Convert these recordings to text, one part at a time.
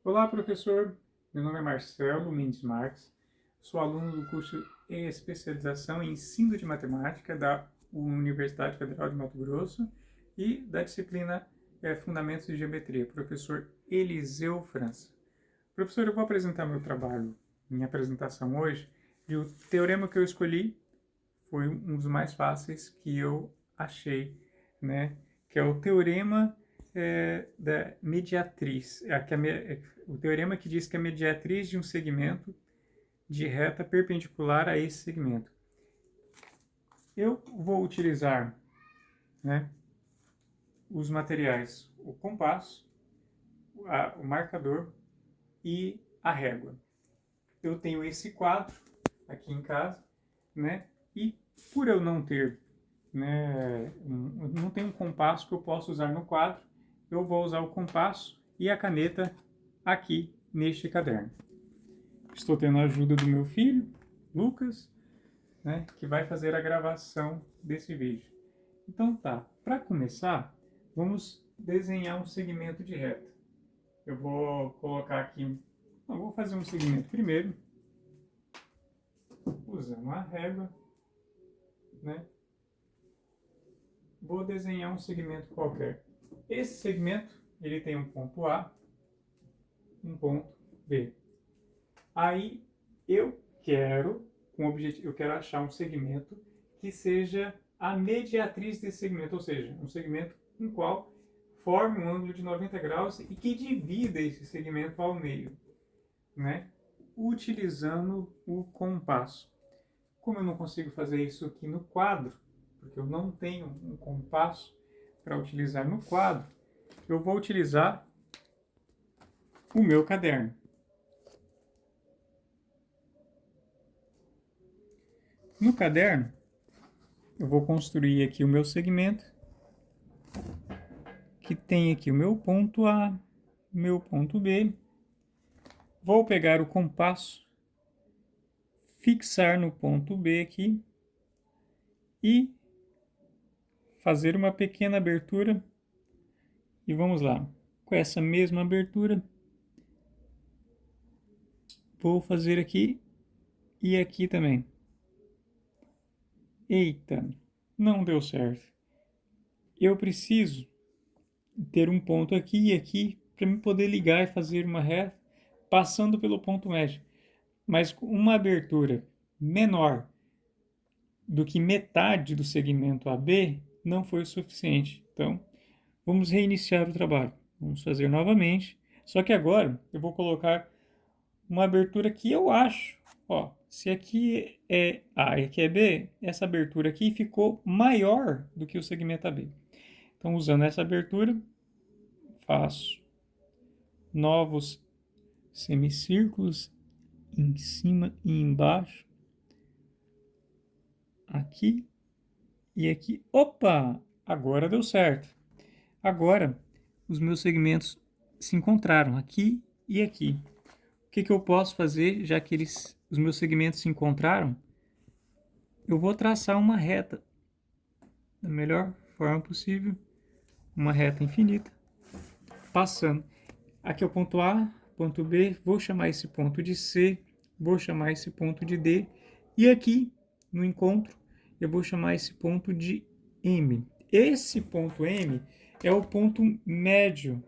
Olá, professor. Meu nome é Marcelo Mendes Marques. Sou aluno do curso em Especialização em Ensino de Matemática da Universidade Federal de Mato Grosso e da disciplina Fundamentos de Geometria, professor Eliseu França. Professor, eu vou apresentar meu trabalho, minha apresentação hoje, e o teorema que eu escolhi foi um dos mais fáceis que eu achei, né? Que é o teorema da mediatriz. O teorema que diz que a mediatriz de um segmento de reta perpendicular a esse segmento. Eu vou utilizar, né, os materiais, o compasso, o marcador e a régua. Eu tenho esse quadro aqui em casa, né? E por eu não ter, né, não tenho um compasso que eu possa usar no quadro, eu vou usar o compasso e a caneta aqui neste caderno. Estou tendo a ajuda do meu filho, Lucas, né, que vai fazer a gravação desse vídeo. Então tá, para começar, vamos desenhar um segmento de reta. Eu vou colocar aqui, eu vou fazer um segmento primeiro, usando a régua, né? Vou desenhar um segmento qualquer. Esse segmento, ele tem um ponto A, um ponto B. Aí eu quero, com objetivo, eu quero achar um segmento que seja a mediatriz desse segmento, ou seja, um segmento com o qual forme um ângulo de 90 graus e que divida esse segmento ao meio, né? Utilizando o compasso. Como eu não consigo fazer isso aqui no quadro, porque eu não tenho um compasso para utilizar no quadro, eu vou utilizar o meu caderno. No caderno, eu vou construir aqui o meu segmento, que tem aqui o meu ponto A, meu ponto B. Vou pegar o compasso, fixar no ponto B aqui e fazer uma pequena abertura. E vamos lá. Com essa mesma abertura, vou fazer aqui e aqui também. Eita, não deu certo. Eu preciso ter um ponto aqui e aqui para me poder ligar e fazer uma reta passando pelo ponto médio. Mas com uma abertura menor do que metade do segmento AB não foi o suficiente. Então, vamos reiniciar o trabalho. Vamos fazer novamente. Só que agora eu vou colocar uma abertura que eu acho, ó, se aqui é A e aqui é B, essa abertura aqui ficou maior do que o segmento AB. Então, usando essa abertura, faço novos semicírculos em cima e embaixo, aqui e aqui. Opa! Agora deu certo. Agora, os meus segmentos se encontraram aqui e aqui. O que eu posso fazer, já que os meus segmentos se encontraram? Eu vou traçar uma reta da melhor forma possível, uma reta infinita, passando. Aqui é o ponto A, ponto B, vou chamar esse ponto de C, vou chamar esse ponto de D, e aqui, no encontro, eu vou chamar esse ponto de M. Esse ponto M é o ponto médio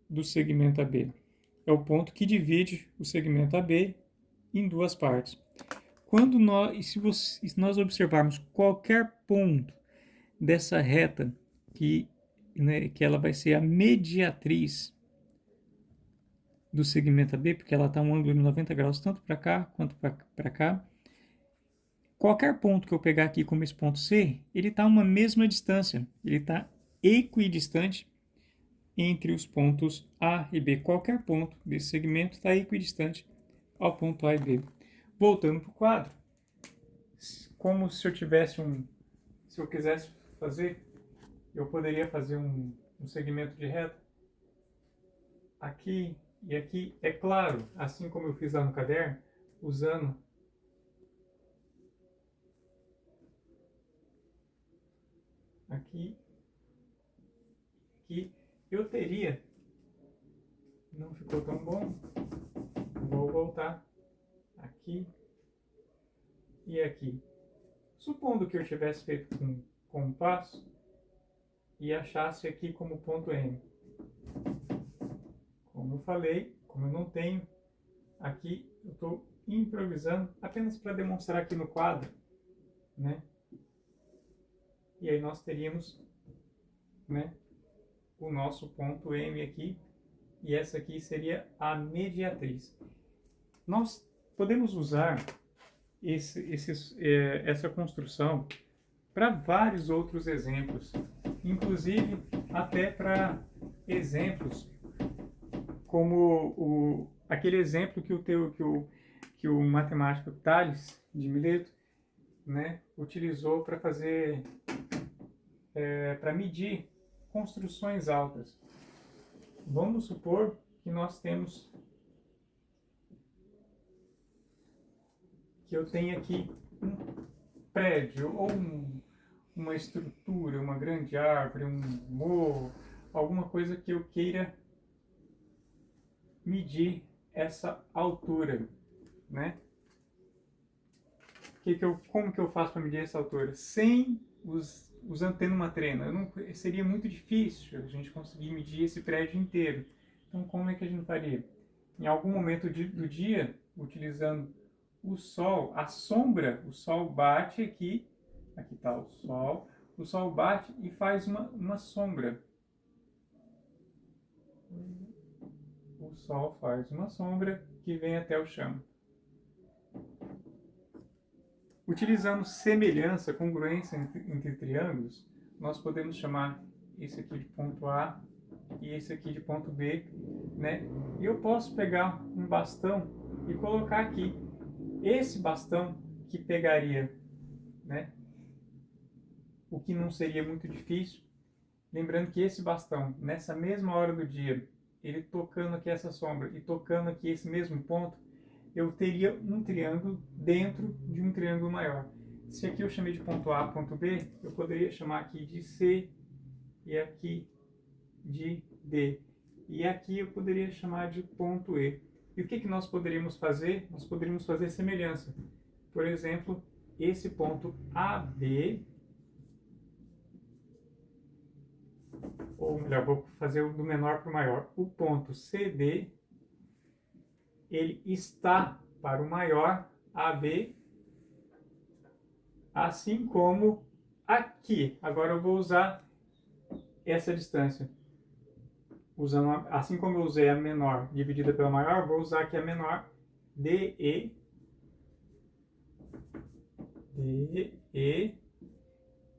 do segmento AB. É o ponto que divide o segmento AB em duas partes. Se nós observarmos qualquer ponto dessa reta, que ela vai ser a mediatriz do segmento AB, porque ela está um ângulo de 90 graus tanto para cá quanto para cá. Qualquer ponto que eu pegar aqui como esse ponto C, ele está a uma mesma distância, ele está equidistante entre os pontos A e B. Qualquer ponto desse segmento está equidistante ao ponto A e B. Voltando para o quadro, como se eu tivesse se eu quisesse fazer, eu poderia fazer um segmento de reta aqui e aqui, é claro, assim como eu fiz lá no caderno, usando aqui, aqui, eu teria, não ficou tão bom. Vou voltar aqui e aqui. Supondo que eu tivesse feito com compasso e achasse aqui como ponto M. Como eu falei, como eu não tenho, aqui eu estou improvisando apenas para demonstrar aqui no quadro, né? E aí nós teríamos, né, o nosso ponto M aqui, e essa aqui seria a mediatriz. Nós podemos usar essa construção para vários outros exemplos, inclusive até para exemplos como aquele exemplo que o matemático Tales de Mileto, né, utilizou para fazer para medir construções altas. Vamos supor que nós temos que eu tenho aqui um prédio ou uma estrutura, uma grande árvore, um morro, alguma coisa que eu queira medir essa altura, né? Como que eu faço para medir essa altura? Sem usando uma trena, seria muito difícil a gente conseguir medir esse prédio inteiro. Então, como é que a gente faria? Em algum momento do dia, utilizando o sol, a sombra, o sol bate aqui está o sol bate e faz uma sombra. O sol faz uma sombra que vem até o chão. Utilizando semelhança, congruência entre triângulos, nós podemos chamar esse aqui de ponto A e esse aqui de ponto B, né? E eu posso pegar um bastão e colocar aqui. Esse bastão que pegaria, né, o que não seria muito difícil, lembrando que esse bastão, nessa mesma hora do dia, ele tocando aqui essa sombra e tocando aqui esse mesmo ponto, eu teria um triângulo dentro de um triângulo maior. Se aqui eu chamei de ponto A, ponto B, eu poderia chamar aqui de C e aqui de D. E aqui eu poderia chamar de ponto E. E o que nós poderíamos fazer? Nós poderíamos fazer semelhança. Por exemplo, esse ponto AB, ou melhor, vou fazer do menor para o maior. O ponto CD, ele está para o maior AB, assim como aqui. Agora eu vou usar essa distância. Assim como eu usei a menor dividida pela maior, vou usar aqui a menor, DE,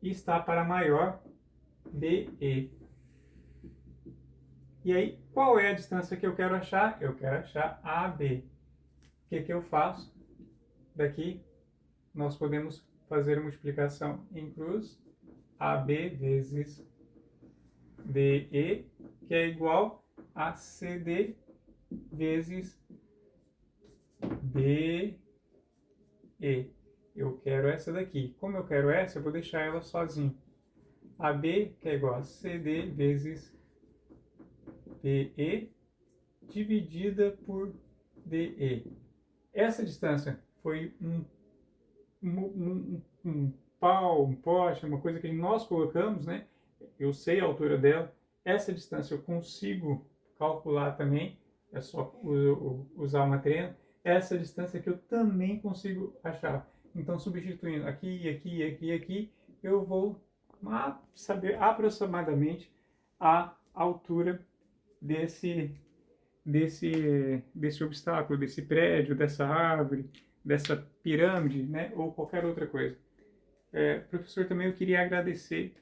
está para maior, BE. E aí, qual é a distância que eu quero achar? Eu quero achar AB. O que eu faço? Daqui, nós podemos fazer a multiplicação em cruz, AB vezes DE, que é igual a CD vezes BE. Eu quero essa daqui. Como eu quero essa, eu vou deixar ela sozinha. AB, que é igual a CD vezes BE, dividida por DE. Essa distância foi um pau, um poste, uma coisa que nós colocamos, né? Eu sei a altura dela. Essa distância eu consigo calcular também, é só usar uma trena. Essa distância que eu também consigo achar. Então, substituindo aqui, aqui, aqui, aqui, eu vou saber aproximadamente a altura desse obstáculo, desse prédio, dessa árvore, dessa pirâmide, né? Ou qualquer outra coisa. Professor, também eu queria agradecer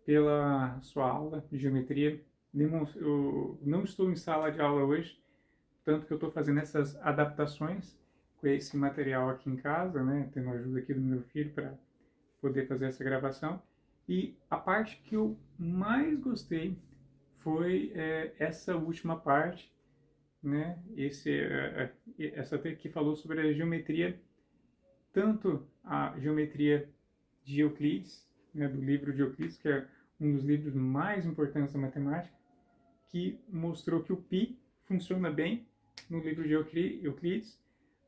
pela sua aula de geometria. Eu não estou em sala de aula hoje, tanto que eu estou fazendo essas adaptações com esse material aqui em casa, né? Tendo a ajuda aqui do meu filho para poder fazer essa gravação. E a parte que eu mais gostei foi essa última parte, né? Essa que falou sobre a geometria, tanto a geometria de Euclides, né, do livro de Euclides, que é um dos livros mais importantes da matemática, que mostrou que o π funciona bem no livro de Euclides,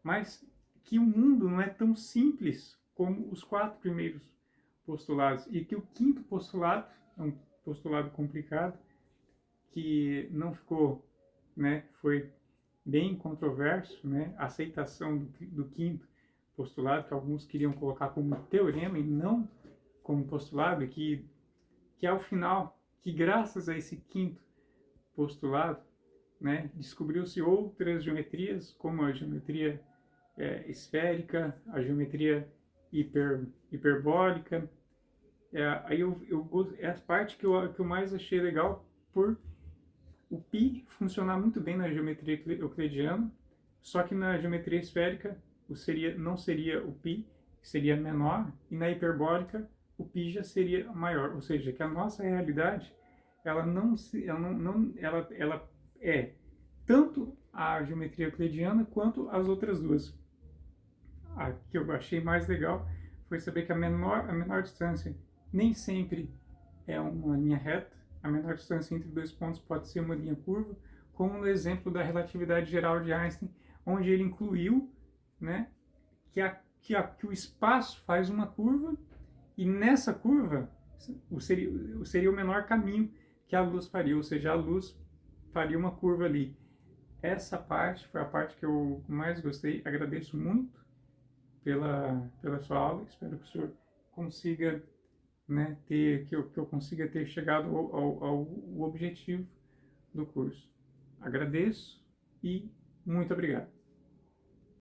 mas que o mundo não é tão simples como os 4 primeiros postulados, e que o 5º postulado é um postulado complicado, que não ficou, né, foi bem controverso, né, a aceitação do 5º postulado, que alguns queriam colocar como teorema e não como postulado, que ao final, que graças a esse 5º postulado, né, descobriu-se outras geometrias, como a geometria esférica, a geometria hiperbólica. Aí é a parte que eu mais achei legal, por o π funcionar muito bem na geometria euclidiana, só que na geometria esférica não seria o π, seria menor, e na hiperbólica o π já seria maior, ou seja, que a nossa realidade ela é tanto a geometria euclidiana quanto as outras duas. A que eu achei mais legal foi saber que a menor distância nem sempre é uma linha reta. A menor distância entre 2 pontos pode ser uma linha curva, como no exemplo da relatividade geral de Einstein, onde ele incluiu, né, que o espaço faz uma curva, e nessa curva seria o menor caminho que a luz faria, ou seja, a luz faria uma curva ali. Essa parte foi a parte que eu mais gostei. Agradeço muito pela sua aula. Espero que o senhor consiga, né, que eu consiga ter chegado ao objetivo do curso. Agradeço e muito obrigado.